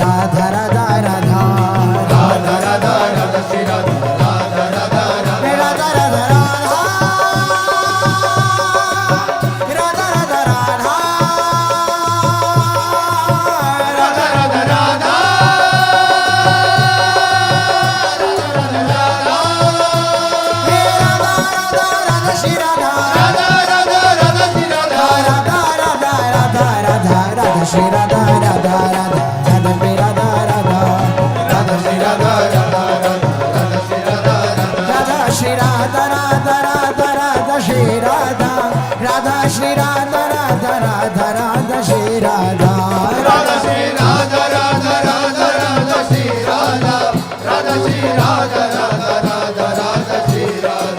Radha Radha Radha Radha Radha Radha Shri Radha Radha Radha Radha Radha Radha Radha Radha Radha Radha Radha Radha Radha Radha Shri Radha Radha Radha Radha Shri Radha Radha Radha Radha Radha Radha Shri Radha Radha Radha Radha Pay Radha Radha Radha Shri Radha Radha Radha Shri Radha Radha Shri Radha Radha Radha Radha Shri Radha Radha Shri Radha Radha Radha Radha Shri Radha Radha Shri Radha Radha Radha Radha Shri Radha Radha Shri Radha Radha Radha Radha Shri Radha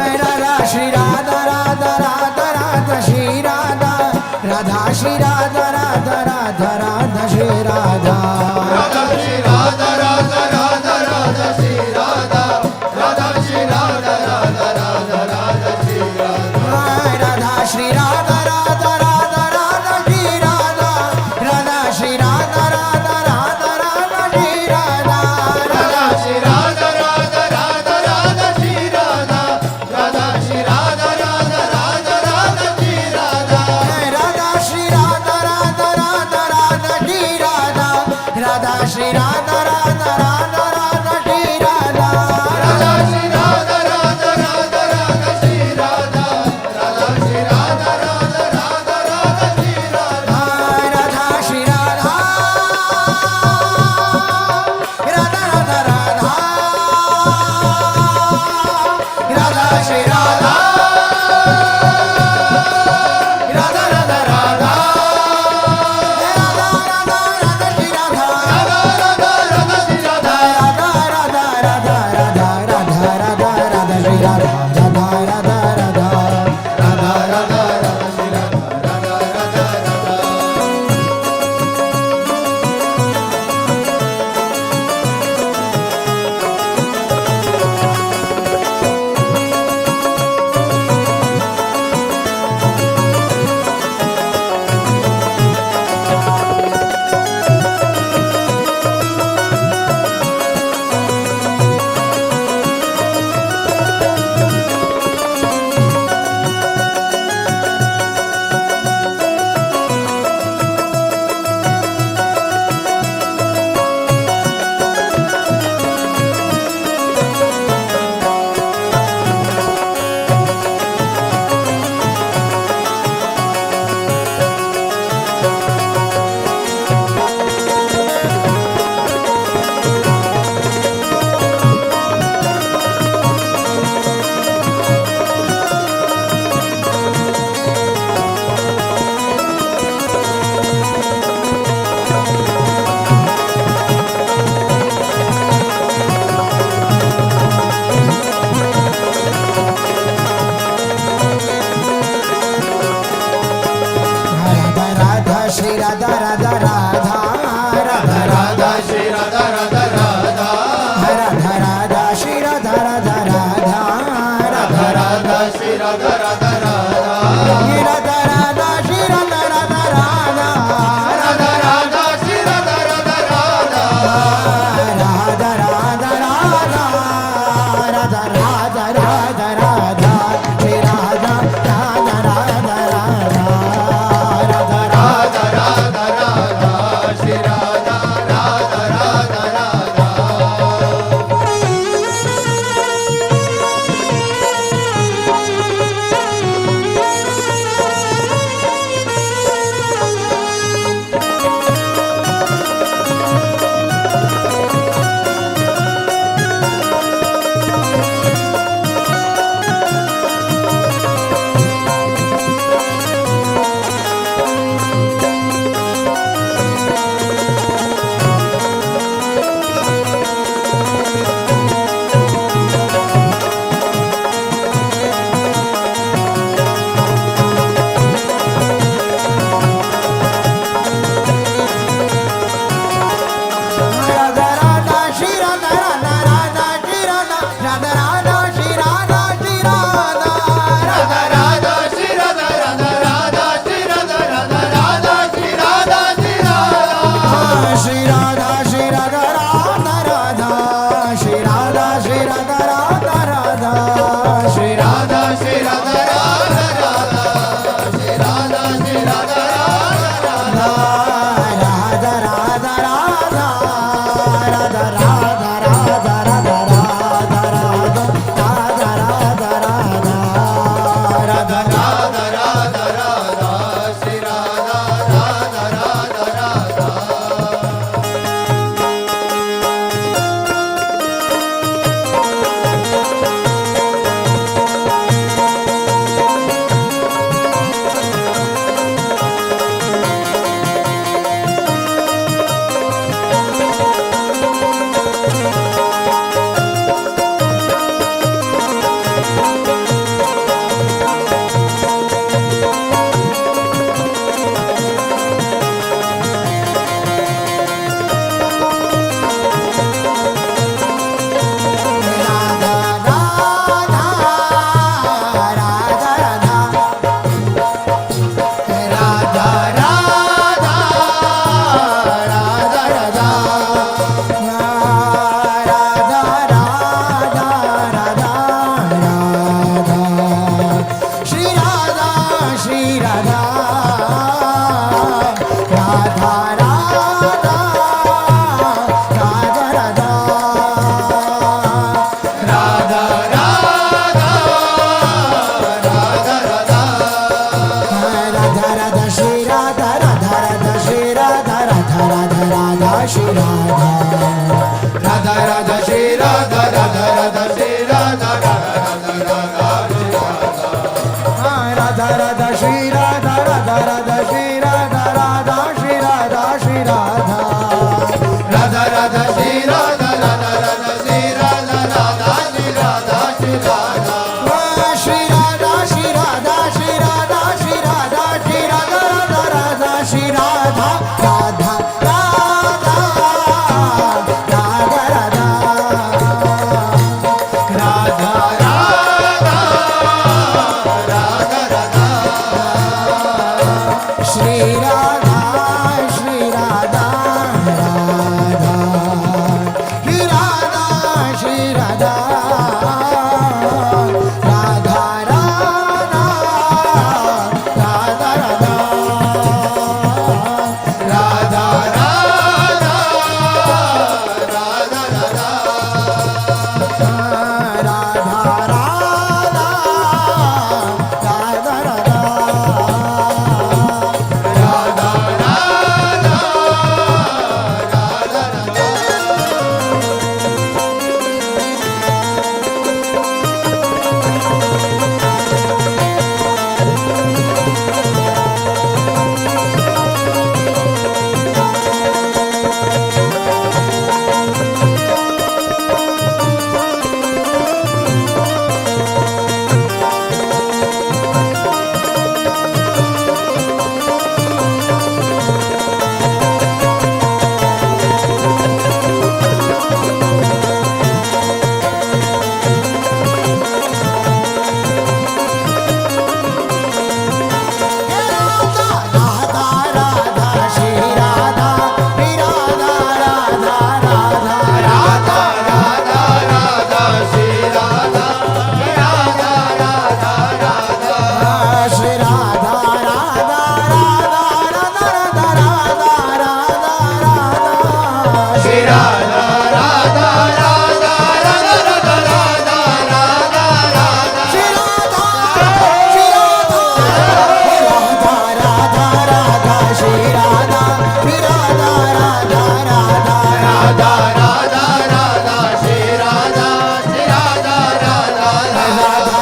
Radha Shri Radha Radha Radha Radha Shri Radha Radha Shri Radha Radha Radha Radha Shri Radha Radha Shri Radha Radha Radha Radha Shri Radha Radha Shri Radha Radha Radha Radha Shri Radha Radha Shri Radha Radha Radha Radha Shri Radha Radha Shri Radha Radha Radha Radha Shri Radha Radha Shri Radha Radha Radha Radha Shri Radha Radha Shri Radha Radha Radha Radha Shri Radha Radha Shri Radha Radha Radha Radha Shri Radha Radha Shri Radha Radha Radha Radha Shri Radha Radha Shri Radha Radha Radha Radha Shri Radha Radha Shri Radha Radha Radha Radha Shri Radha Radha Shri Radha Radha Radha Radha Radha Shri Radha Radha Radha Radha Radha Radha Radha Shri Radha Radha Radha Radha Shri Radha Radha Radha Radha Shri Radha Shri Radha Radha Radha Shri Radha Shri Radha Radha Radha Shri Radha Shri Radha Radha Radha Radha Radha Radha Radha Radha Radha Radha Radha Radha Radha Radha Radha Radha Radha Shri Radha Radha Radha Radha Radha Radha Shri Radha Radha Radha Shri Radha Radha Radha Radha Radha Shri Radha Radha Radha Shri Radha Radha Shri Radha Shri Radha Radha Radha Shri Radha Radha Radha Shri Radha Radha Shri Radha Shri Radha Shri Radha Shri Radha Shri Radha Shri Radha Shri Radha Radha Radha Shri Radha Radha Radha Radha Radha Radha Radha Radha Shri Radha Shri Radha Radha Shri Radha Radha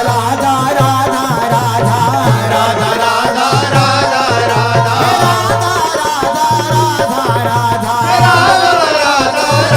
Radha Radha Radha Radha Radha Radha Radha Radha Radha Radha Radha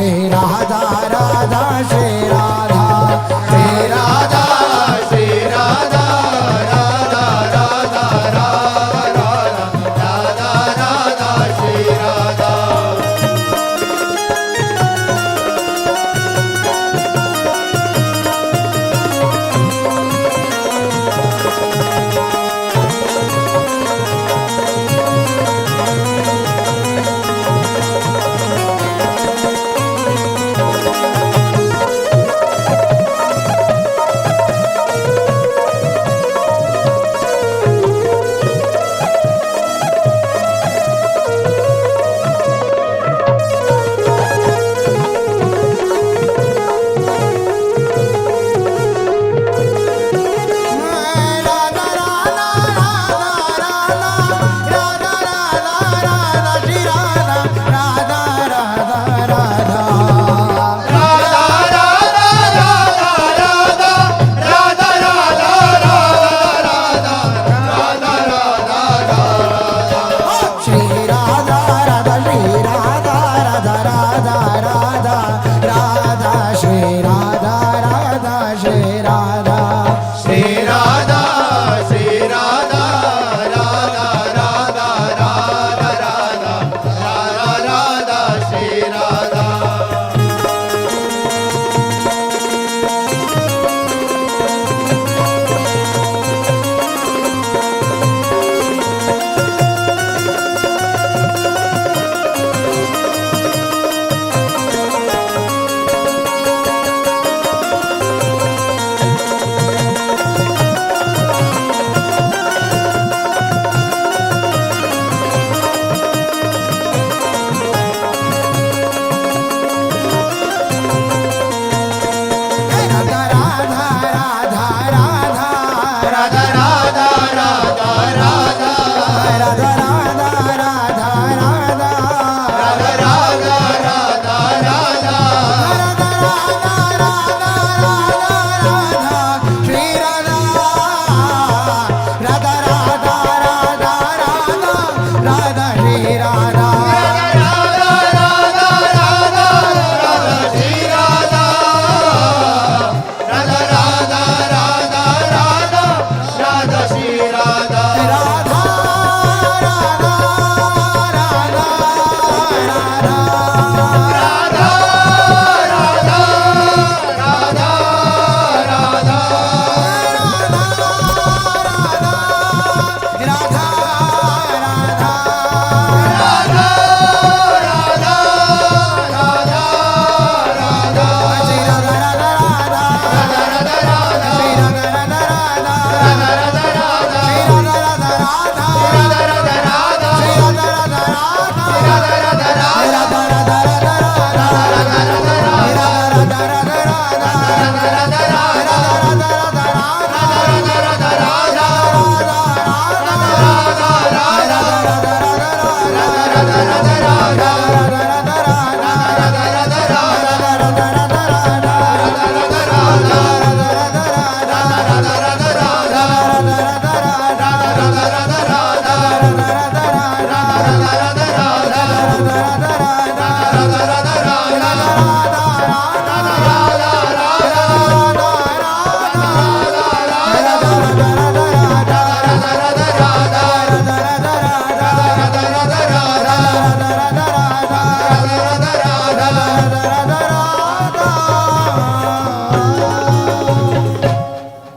Shri Radha Radha Shri Radha